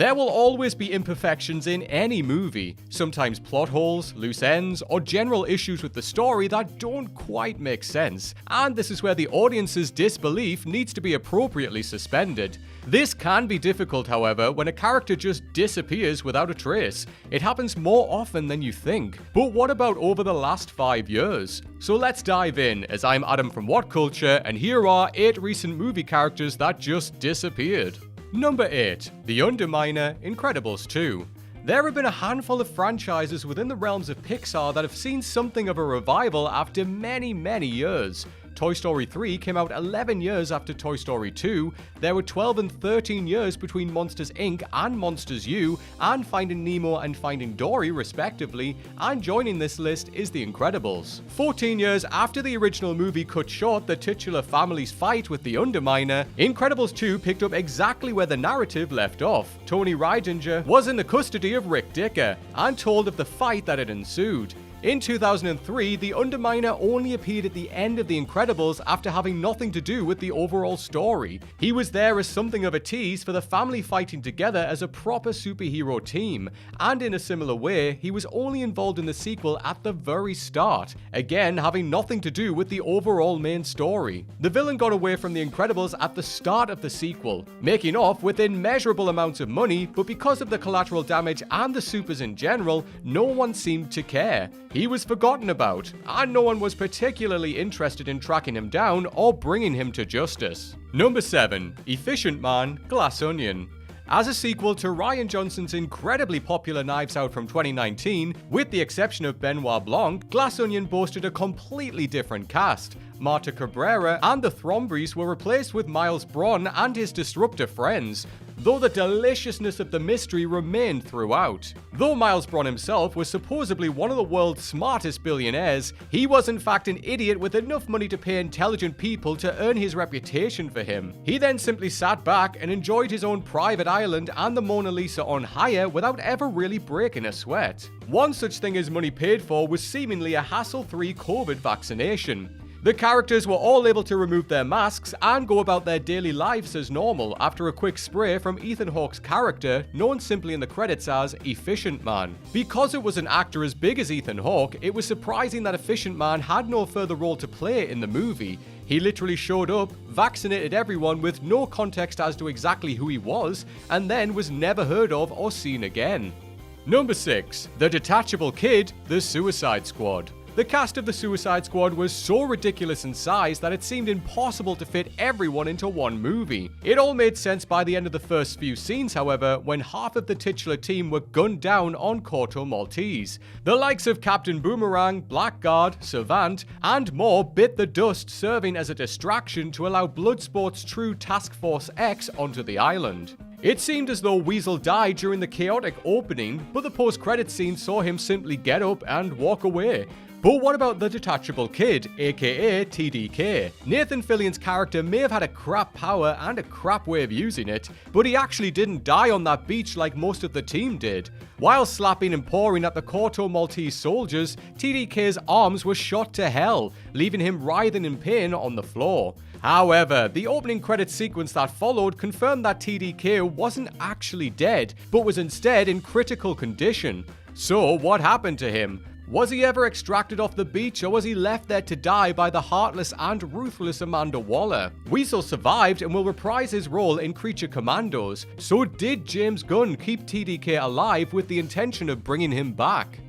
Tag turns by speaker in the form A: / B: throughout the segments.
A: There will always be imperfections in any movie, sometimes plot holes, loose ends, or general issues with the story that don't quite make sense, and this is where the audience's disbelief needs to be appropriately suspended. This can be difficult, however, when a character just disappears without a trace. It happens more often than you think. But what about over the last 5 years? So let's dive in, as I'm Adam from What Culture, and here are 8 recent movie characters that just disappeared. Number 8. The Underminer, Incredibles 2. There have been a handful of franchises within the realms of Pixar that have seen something of a revival after many years. Toy Story 3 came out 11 years after Toy Story 2, there were 12 and 13 years between Monsters Inc. and Monsters U, and Finding Nemo and Finding Dory respectively, and joining this list is The Incredibles. 14 years after the original movie cut short the titular family's fight with the Underminer, Incredibles 2 picked up exactly where the narrative left off. Tony Reidinger was in the custody of Rick Dicker, and told of the fight that had ensued. In 2003, the Underminer only appeared at the end of The Incredibles after having nothing to do with the overall story. He was there as something of a tease for the family fighting together as a proper superhero team, and in a similar way, he was only involved in the sequel at the very start, again having nothing to do with the overall main story. The villain got away from The Incredibles at the start of the sequel, making off with immeasurable amounts of money, but because of the collateral damage and the supers in general, no one seemed to care. He was forgotten about, and no one was particularly interested in tracking him down or bringing him to justice. Number 7. Efficient Man, Glass Onion. As a sequel to Rian Johnson's incredibly popular Knives Out from 2019, with the exception of Benoit Blanc, Glass Onion boasted a completely different cast. Marta Cabrera and the Thrombreys were replaced with Miles Bron and his disruptor friends, though the deliciousness of the mystery remained throughout. Though Miles Bron himself was supposedly one of the world's smartest billionaires, he was in fact an idiot with enough money to pay intelligent people to earn his reputation for him. He then simply sat back and enjoyed his own private island and the Mona Lisa on hire without ever really breaking a sweat. One such thing as money paid for was seemingly a hassle-free COVID vaccination. The characters were all able to remove their masks and go about their daily lives as normal after a quick spray from Ethan Hawke's character, known simply in the credits as Efficient Man. Because it was an actor as big as Ethan Hawke, it was surprising that Efficient Man had no further role to play in the movie. He literally showed up, vaccinated everyone with no context as to exactly who he was, and then was never heard of or seen again. Number 6. The Detachable Kid, The Suicide Squad. The cast of the Suicide Squad was so ridiculous in size that it seemed impossible to fit everyone into one movie. It all made sense by the end of the first few scenes, however, when half of the titular team were gunned down on Corto Maltese. The likes of Captain Boomerang, Blackguard, Savant, and more bit the dust, serving as a distraction to allow Bloodsport's true Task Force X onto the island. It seemed as though Weasel died during the chaotic opening, but the post-credits scene saw him simply get up and walk away. But what about the Detachable Kid, aka TDK? Nathan Fillion's character may have had a crap power and a crap way of using it, but he actually didn't die on that beach like most of the team did. While slapping and pawing at the Corto Maltese soldiers, TDK's arms were shot to hell, leaving him writhing in pain on the floor. However, the opening credits sequence that followed confirmed that TDK wasn't actually dead, but was instead in critical condition. So what happened to him? Was he ever extracted off the beach, or was he left there to die by the heartless and ruthless Amanda Waller? Weasel survived and will reprise his role in Creature Commandos, so did James Gunn keep TDK alive with the intention of bringing him back?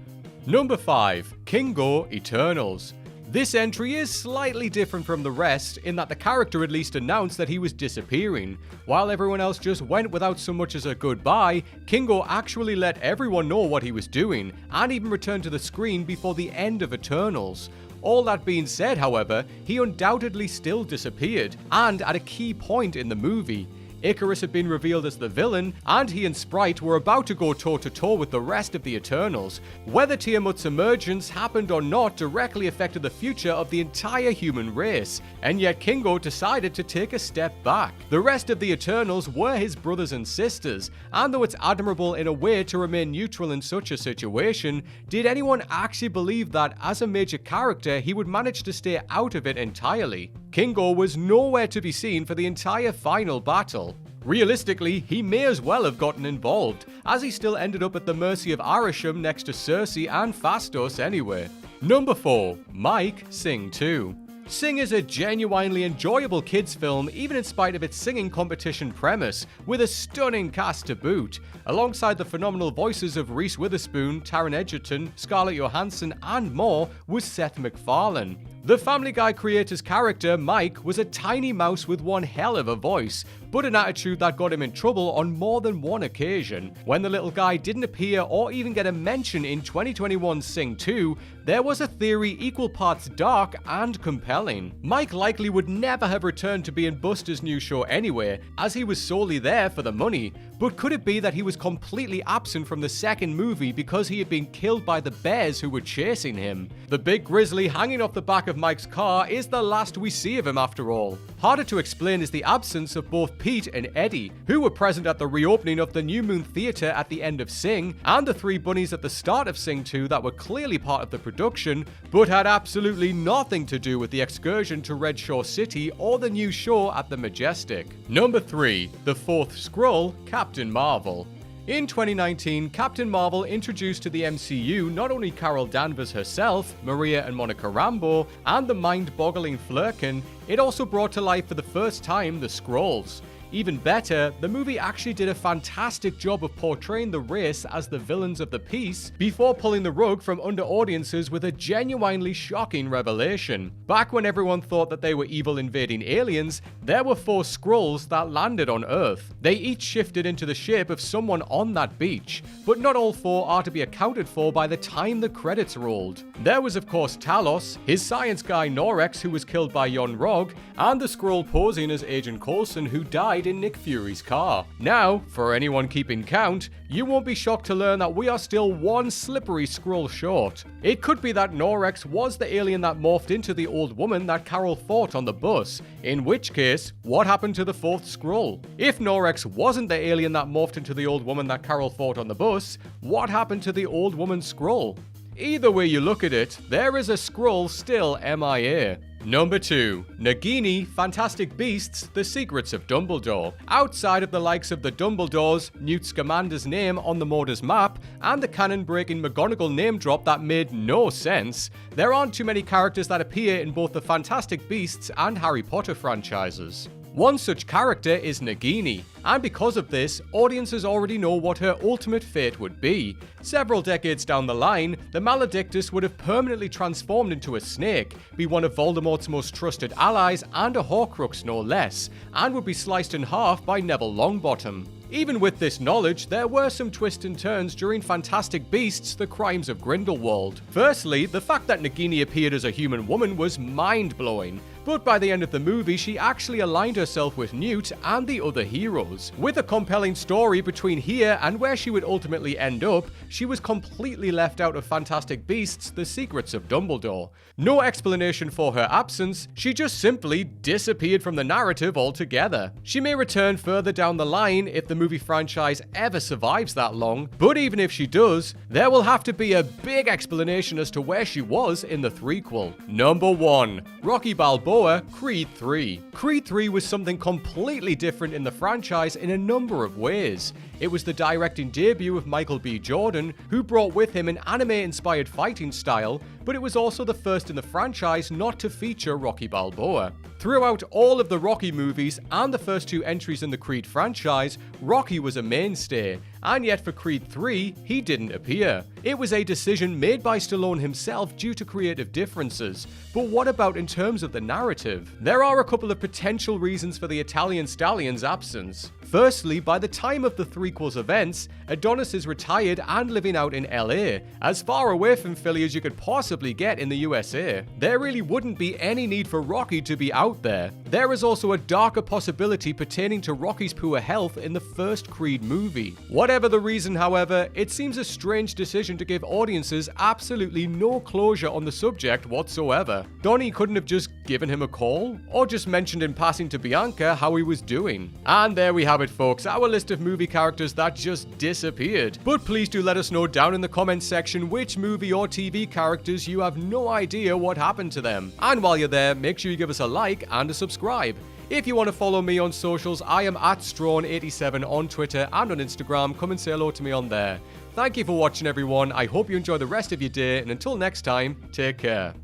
A: Number 5. KINGO Eternals. This entry is slightly different from the rest in that the character at least announced that he was disappearing. While everyone else just went without so much as a goodbye, KINGO actually let everyone know what he was doing, and even returned to the screen before the end of Eternals. All that being said, however, he undoubtedly still disappeared, and at a key point in the movie. Icarus had been revealed as the villain, and he and Sprite were about to go toe-to-toe with the rest of the Eternals. Whether Tiamut's emergence happened or not directly affected the future of the entire human race, and yet KINGO decided to take a step back. The rest of the Eternals were his brothers and sisters, and though it's admirable in a way to remain neutral in such a situation, did anyone actually believe that as a major character he would manage to stay out of it entirely? KINGO was nowhere to be seen for the entire final battle. Realistically, he may as well have gotten involved, as he still ended up at the mercy of Arishem next to Cersei and Phastos anyway. Number 4. Mike, Sing 2. Sing is a genuinely enjoyable kids film even in spite of its singing competition premise, with a stunning cast to boot. Alongside the phenomenal voices of Reese Witherspoon, Taron Egerton, Scarlett Johansson and more was Seth MacFarlane. The Family Guy creator's character, Mike, was a tiny mouse with one hell of a voice, but an attitude that got him in trouble on more than one occasion. When the little guy didn't appear or even get a mention in 2021's Sing 2, there was a theory equal parts dark and compelling. Mike likely would never have returned to be in Buster's new show anyway, as he was solely there for the money, but could it be that he was completely absent from the second movie because he had been killed by the bears who were chasing him? The big grizzly hanging off the back of Mike's car is the last we see of him after all. Harder to explain is the absence of both Pete and Eddie, who were present at the reopening of the New Moon Theatre at the end of Sing, and the three bunnies at the start of Sing 2 that were clearly part of the production, but had absolutely nothing to do with the excursion to Red Shore City or the new show at the Majestic. Number 3. The fourth Skrull, Captain Marvel. In 2019, Captain Marvel introduced to the MCU not only Carol Danvers herself, Maria and Monica Rambeau, and the mind-boggling Flerken, it also brought to life for the first time the Skrulls. Even better, the movie actually did a fantastic job of portraying the race as the villains of the piece before pulling the rug from under audiences with a genuinely shocking revelation. Back when everyone thought that they were evil invading aliens, there were 4 Skrulls that landed on Earth. They each shifted into the shape of someone on that beach, but not all 4 are to be accounted for by the time the credits rolled. There was of course Talos, his science guy Norex who was killed by Yon Rog, and the Skrull posing as Agent Coulson who died in Nick Fury's car. Now, for anyone keeping count, you won't be shocked to learn that we are still one slippery Skrull short. It could be that Norex was the alien that morphed into the old woman that Carol fought on the bus, in which case, what happened to the 4th Skrull? If Norex wasn't the alien that morphed into the old woman that Carol fought on the bus, what happened to the old woman Skrull? Either way you look at it, there is a Skrull still MIA. Number 2. Nagini, Fantastic Beasts, The Secrets of Dumbledore. Outside of the likes of the Dumbledores, Newt Scamander's name on the Mordor's map, and the canon-breaking McGonagall name drop that made no sense, there aren't too many characters that appear in both the Fantastic Beasts and Harry Potter franchises. One such character is Nagini, and because of this, audiences already know what her ultimate fate would be. Several decades down the line, the Maledictus would have permanently transformed into a snake, be one of Voldemort's most trusted allies and a Horcrux no less, and would be sliced in half by Neville Longbottom. Even with this knowledge, there were some twists and turns during Fantastic Beasts: The Crimes of Grindelwald. Firstly, the fact that Nagini appeared as a human woman was mind-blowing, but by the end of the movie she actually aligned herself with Newt and the other heroes. With a compelling story between here and where she would ultimately end up, she was completely left out of Fantastic Beasts: The Secrets of Dumbledore. No explanation for her absence, she just simply disappeared from the narrative altogether. She may return further down the line if the movie franchise ever survives that long, but even if she does, there will have to be a big explanation as to where she was in the threequel. Number 1. Rocky Balboa, Creed 3. Creed 3 was something completely different in the franchise in a number of ways. It was the directing debut of Michael B. Jordan, who brought with him an anime-inspired fighting style, but it was also the first in the franchise not to feature Rocky Balboa. Throughout all of the Rocky movies and the first 2 entries in the Creed franchise, Rocky was a mainstay, and yet for Creed 3, he didn't appear. It was a decision made by Stallone himself due to creative differences, but what about in terms of the narrative? There are a couple of potential reasons for the Italian Stallion's absence. Firstly, by the time of the threequel's events, Adonis is retired and living out in LA, as far away from Philly as you could possibly get in the USA. There really wouldn't be any need for Rocky to be out there. There is also a darker possibility pertaining to Rocky's poor health in the first Creed movie. Whatever the reason, however, it seems a strange decision to give audiences absolutely no closure on the subject whatsoever. Donnie couldn't have just given him a call, or just mentioned in passing to Bianca how he was doing. And there we have it, folks, our list of movie characters that just disappeared. But please do let us know down in the comments section which movie or TV characters you have no idea what happened to them. And while you're there, make sure you give us a like and a subscribe. If you want to follow me on socials, I am at Strawn87 on Twitter and on Instagram. Come and say hello to me on there. Thank you for watching, everyone. I hope you enjoy the rest of your day, and until next time, take care.